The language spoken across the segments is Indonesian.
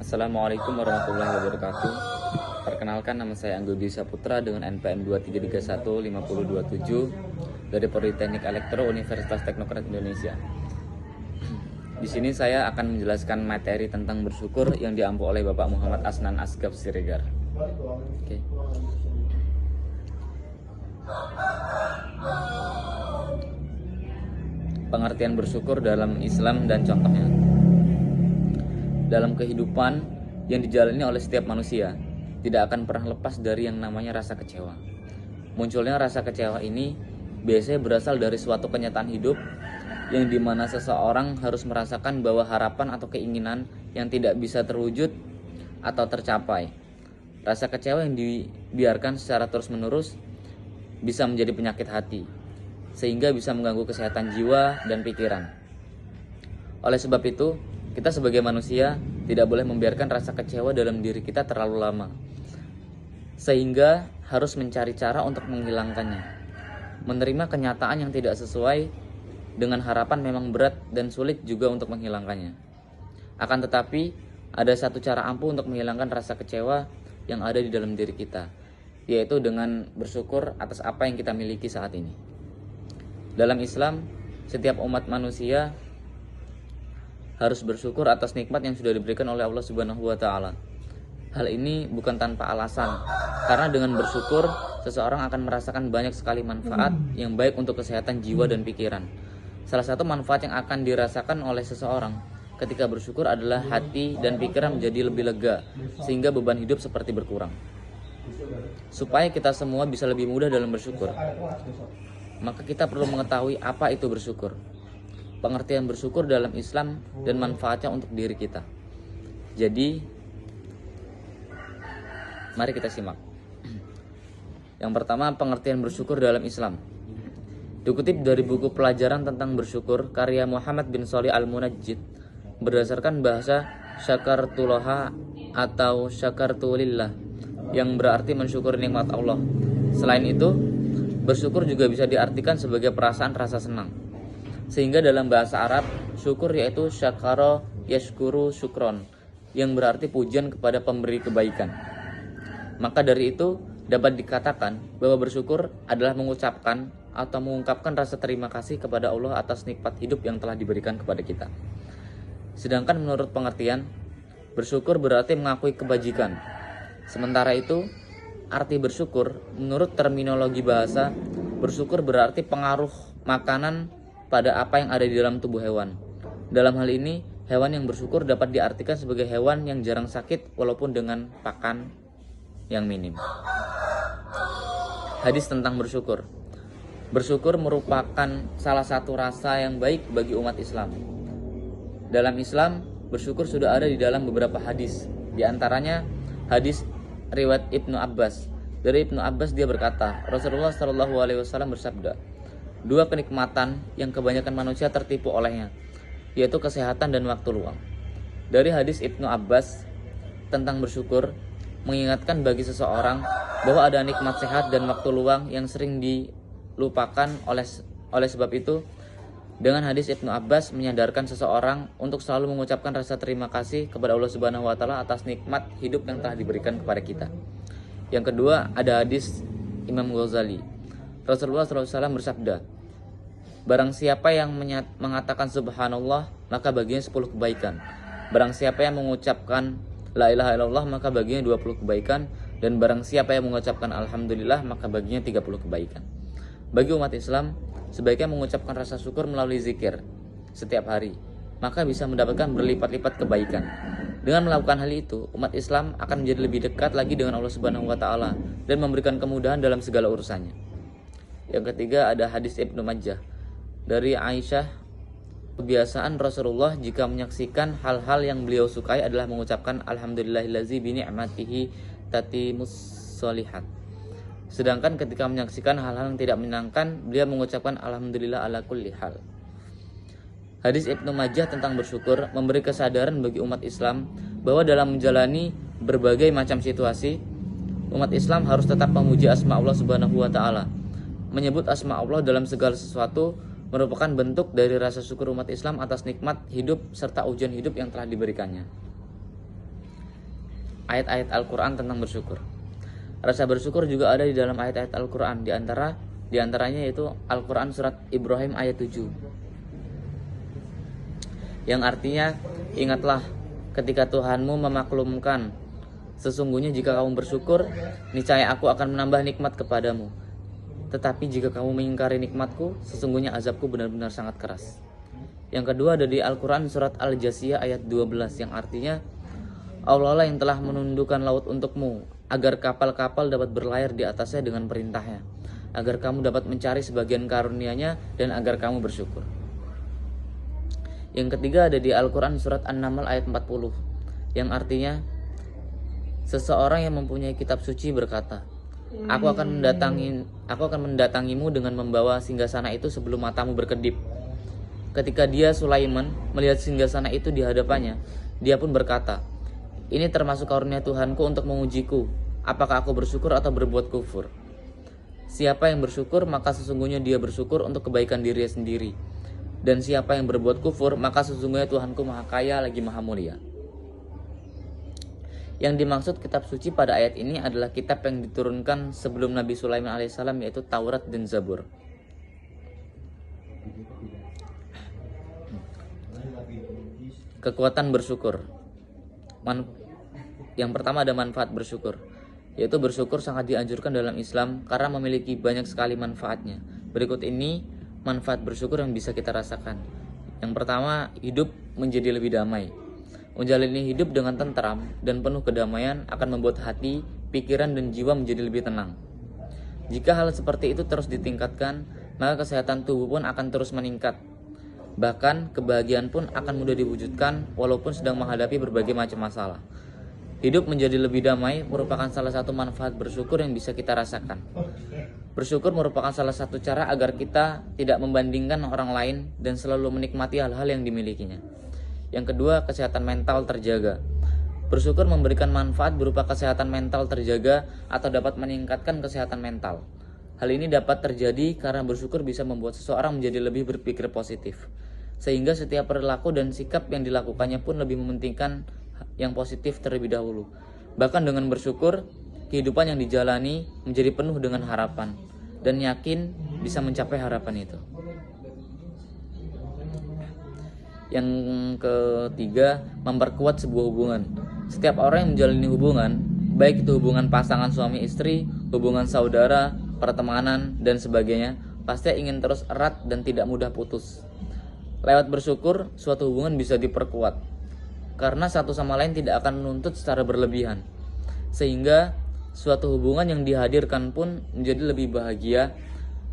Assalamualaikum warahmatullahi wabarakatuh. Perkenalkan, nama saya Anggo Dwi Saputra dengan NPM 23315027 dari Politeknik Elektro Universitas Teknokrat Indonesia. Di sini saya akan menjelaskan materi tentang bersyukur yang diampu oleh Bapak Muhammad Asnan Asgaf Siregar. Oke. Pengertian bersyukur dalam Islam dan contohnya. Dalam kehidupan yang dijalani oleh setiap manusia, tidak akan pernah lepas dari yang namanya rasa kecewa. Munculnya rasa kecewa ini biasanya berasal dari suatu kenyataan hidup yang dimana seseorang harus merasakan bahwa harapan atau keinginan yang tidak bisa terwujud atau tercapai. Rasa kecewa yang dibiarkan secara terus-menerus bisa menjadi penyakit hati, sehingga bisa mengganggu kesehatan jiwa dan pikiran. Oleh sebab itu, kita sebagai manusia tidak boleh membiarkan rasa kecewa dalam diri kita terlalu lama, sehingga harus mencari cara untuk menghilangkannya. Menerima kenyataan yang tidak sesuai dengan harapan memang berat dan sulit juga untuk menghilangkannya. Akan tetapi, ada satu cara ampuh untuk menghilangkan rasa kecewa yang ada di dalam diri kita, yaitu dengan bersyukur atas apa yang kita miliki saat ini. Dalam Islam, setiap umat manusia harus bersyukur atas nikmat yang sudah diberikan oleh Allah Subhanahu wa taala. Hal ini bukan tanpa alasan, karena dengan bersyukur seseorang akan merasakan banyak sekali manfaat yang baik untuk kesehatan jiwa dan pikiran. Salah satu manfaat yang akan dirasakan oleh seseorang ketika bersyukur adalah hati dan pikiran menjadi lebih lega, sehingga beban hidup seperti berkurang. Supaya kita semua bisa lebih mudah dalam bersyukur, maka kita perlu mengetahui apa itu bersyukur, pengertian bersyukur dalam Islam, dan manfaatnya untuk diri kita. Jadi, mari kita simak. Yang pertama, pengertian bersyukur dalam Islam. Dikutip dari buku pelajaran tentang bersyukur karya Muhammad bin Shalih Al-Munajjid, berdasarkan bahasa syakartullaha atau syakartulillah, yang berarti mensyukuri nikmat Allah. Selain itu, bersyukur juga bisa diartikan sebagai perasaan rasa senang. Sehingga dalam bahasa Arab, syukur yaitu syakara yashkuru syukron, yang berarti pujian kepada pemberi kebaikan. Maka dari itu, dapat dikatakan bahwa bersyukur adalah mengucapkan atau mengungkapkan rasa terima kasih kepada Allah atas nikmat hidup yang telah diberikan kepada kita. Sedangkan menurut pengertian, bersyukur berarti mengakui kebajikan. Sementara itu, arti bersyukur menurut terminologi bahasa, bersyukur berarti pengaruh makanan pada apa yang ada di dalam tubuh hewan. Dalam hal ini, hewan yang bersyukur dapat diartikan sebagai hewan yang jarang sakit walaupun dengan pakan yang minim. Hadis tentang bersyukur. Bersyukur merupakan salah satu rasa yang baik bagi umat Islam. Dalam Islam, bersyukur sudah ada di dalam beberapa hadis. Di antaranya hadis riwayat Ibnu Abbas. Dari Ibnu Abbas dia berkata, Rasulullah SAW bersabda, dua kenikmatan yang kebanyakan manusia tertipu olehnya, yaitu kesehatan dan waktu luang. Dari hadis Ibnu Abbas tentang bersyukur, mengingatkan bagi seseorang bahwa ada nikmat sehat dan waktu luang yang sering dilupakan. Oleh sebab itu, dengan hadis Ibnu Abbas menyadarkan seseorang untuk selalu mengucapkan rasa terima kasih kepada Allah Subhanahu wa taala atas nikmat hidup yang telah diberikan kepada kita. Yang kedua, ada hadis Imam Ghazali. Rasulullah SAW bersabda, barang siapa yang mengatakan subhanallah, maka baginya 10 kebaikan. Barang siapa yang mengucapkan la ilaha illallah, maka baginya 20 kebaikan. Dan barang siapa yang mengucapkan alhamdulillah, maka baginya 30 kebaikan. Bagi umat Islam, sebaiknya mengucapkan rasa syukur melalui zikir setiap hari, maka bisa mendapatkan berlipat-lipat kebaikan. Dengan melakukan hal itu, umat Islam akan menjadi lebih dekat lagi dengan Allah Subhanahu wa taala dan memberikan kemudahan dalam segala urusannya. Yang ketiga, ada hadis Ibnu Majah dari Aisyah. Kebiasaan Rasulullah jika menyaksikan hal-hal yang beliau sukai adalah mengucapkan alhamdulillahillazi bi ni'matihi tatimus sholihat. Sedangkan ketika menyaksikan hal-hal yang tidak menyenangkan, beliau mengucapkan alhamdulillah ala kulli hal. Hadis Ibnu Majah tentang bersyukur memberi kesadaran bagi umat Islam bahwa dalam menjalani berbagai macam situasi, umat Islam harus tetap memuji asma Allah Subhanahu wa taala. Menyebut asma Allah dalam segala sesuatu merupakan bentuk dari rasa syukur umat Islam atas nikmat hidup serta ujian hidup yang telah diberikannya. ayat-ayat Al-Quran tentang bersyukur. Rasa bersyukur juga ada di dalam ayat-ayat Al-Quran. Di antaranya yaitu Al-Quran surat Ibrahim ayat 7, yang artinya, ingatlah ketika Tuhanmu memaklumkan, sesungguhnya jika kamu bersyukur, niscaya aku akan menambah nikmat kepadamu. Tetapi jika kamu mengingkari nikmatku, sesungguhnya azabku benar-benar sangat keras. Yang kedua ada di Al-Quran surat Al-Jasiyah ayat 12, yang artinya, Allah lah yang telah menundukkan laut untukmu, agar kapal-kapal dapat berlayar di atasnya dengan perintahnya, agar kamu dapat mencari sebagian karunia-Nya, dan agar kamu bersyukur. Yang ketiga ada di Al-Quran surat An-Naml ayat 40, yang artinya, seseorang yang mempunyai kitab suci berkata, Aku akan mendatangimu dengan membawa singgasana itu sebelum matamu berkedip. Ketika dia Sulaiman melihat singgasana itu di hadapannya, dia pun berkata, Ini termasuk karunia Tuhanku untuk mengujiku, apakah aku bersyukur atau berbuat kufur. Siapa yang bersyukur, maka sesungguhnya dia bersyukur untuk kebaikan dirinya sendiri. Dan siapa yang berbuat kufur, maka sesungguhnya Tuhanku maha kaya lagi maha mulia. Yang dimaksud kitab suci pada ayat ini adalah kitab yang diturunkan sebelum Nabi Sulaiman alaihissalam, yaitu Taurat dan Zabur. Kekuatan bersyukur. Yang pertama ada manfaat bersyukur, yaitu bersyukur sangat dianjurkan dalam Islam karena memiliki banyak sekali manfaatnya. Berikut ini manfaat bersyukur yang bisa kita rasakan. Yang pertama, hidup menjadi lebih damai. Menjalani hidup dengan tentram dan penuh kedamaian akan membuat hati, pikiran, dan jiwa menjadi lebih tenang. Jika hal seperti itu terus ditingkatkan, maka kesehatan tubuh pun akan terus meningkat. Bahkan kebahagiaan pun akan mudah diwujudkan walaupun sedang menghadapi berbagai macam masalah. Hidup menjadi lebih damai merupakan salah satu manfaat bersyukur yang bisa kita rasakan. Bersyukur merupakan salah satu cara agar kita tidak membandingkan orang lain dan selalu menikmati hal-hal yang dimilikinya. Yang kedua, kesehatan mental terjaga. Bersyukur memberikan manfaat berupa kesehatan mental terjaga atau dapat meningkatkan kesehatan mental. Hal ini dapat terjadi karena bersyukur bisa membuat seseorang menjadi lebih berpikir positif, sehingga setiap perilaku dan sikap yang dilakukannya pun lebih mementingkan yang positif terlebih dahulu. Bahkan dengan bersyukur, kehidupan yang dijalani menjadi penuh dengan harapan dan yakin bisa mencapai harapan itu. Yang ketiga, memperkuat sebuah hubungan. Setiap orang yang menjalani hubungan, baik itu hubungan pasangan suami istri, hubungan saudara, pertemanan, dan sebagainya, pasti ingin terus erat dan tidak mudah putus. Lewat bersyukur, suatu hubungan bisa diperkuat, karena satu sama lain tidak akan menuntut secara berlebihan, sehingga suatu hubungan yang dihadirkan pun menjadi lebih bahagia,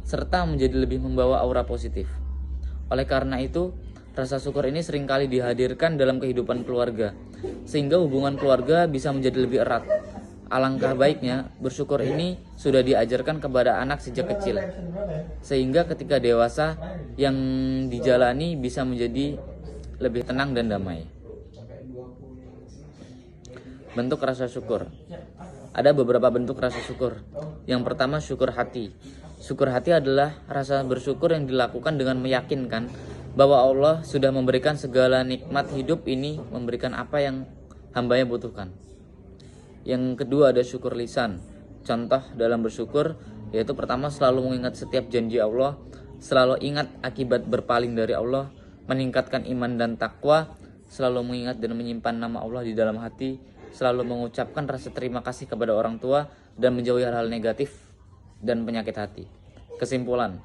serta menjadi lebih membawa aura positif. Oleh karena itu, rasa syukur ini seringkali dihadirkan dalam kehidupan keluarga, sehingga hubungan keluarga bisa menjadi lebih erat. Alangkah baiknya bersyukur ini sudah diajarkan kepada anak sejak kecil, sehingga ketika dewasa yang dijalani bisa menjadi lebih tenang dan damai. Bentuk rasa syukur. Ada beberapa bentuk rasa syukur. Yang pertama, syukur hati. Syukur hati adalah rasa bersyukur yang dilakukan dengan meyakinkan bahwa Allah sudah memberikan segala nikmat hidup ini, memberikan apa yang hambanya butuhkan. Yang kedua ada syukur lisan. Contoh dalam bersyukur yaitu pertama, selalu mengingat setiap janji Allah, selalu ingat akibat berpaling dari Allah, meningkatkan iman dan takwa, selalu mengingat dan menyimpan nama Allah di dalam hati, selalu mengucapkan rasa terima kasih kepada orang tua, dan menjauhi hal-hal negatif dan penyakit hati. Kesimpulan,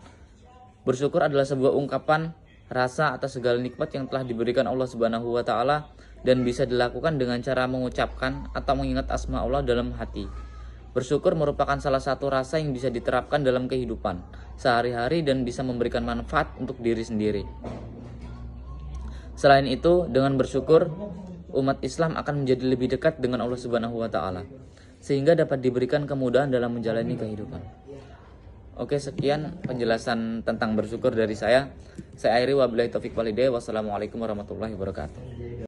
bersyukur adalah sebuah ungkapan rasa atas segala nikmat yang telah diberikan Allah Subhanahu wa taala dan bisa dilakukan dengan cara mengucapkan atau mengingat asma Allah dalam hati. Bersyukur merupakan salah satu rasa yang bisa diterapkan dalam kehidupan sehari-hari dan bisa memberikan manfaat untuk diri sendiri. Selain itu, dengan bersyukur, umat Islam akan menjadi lebih dekat dengan Allah Subhanahu wa taala sehingga dapat diberikan kemudahan dalam menjalani kehidupan. Oke, sekian penjelasan tentang bersyukur dari saya. Saya akhiri, wabillahi taufiq walhidayah. Wassalamualaikum warahmatullahi wabarakatuh.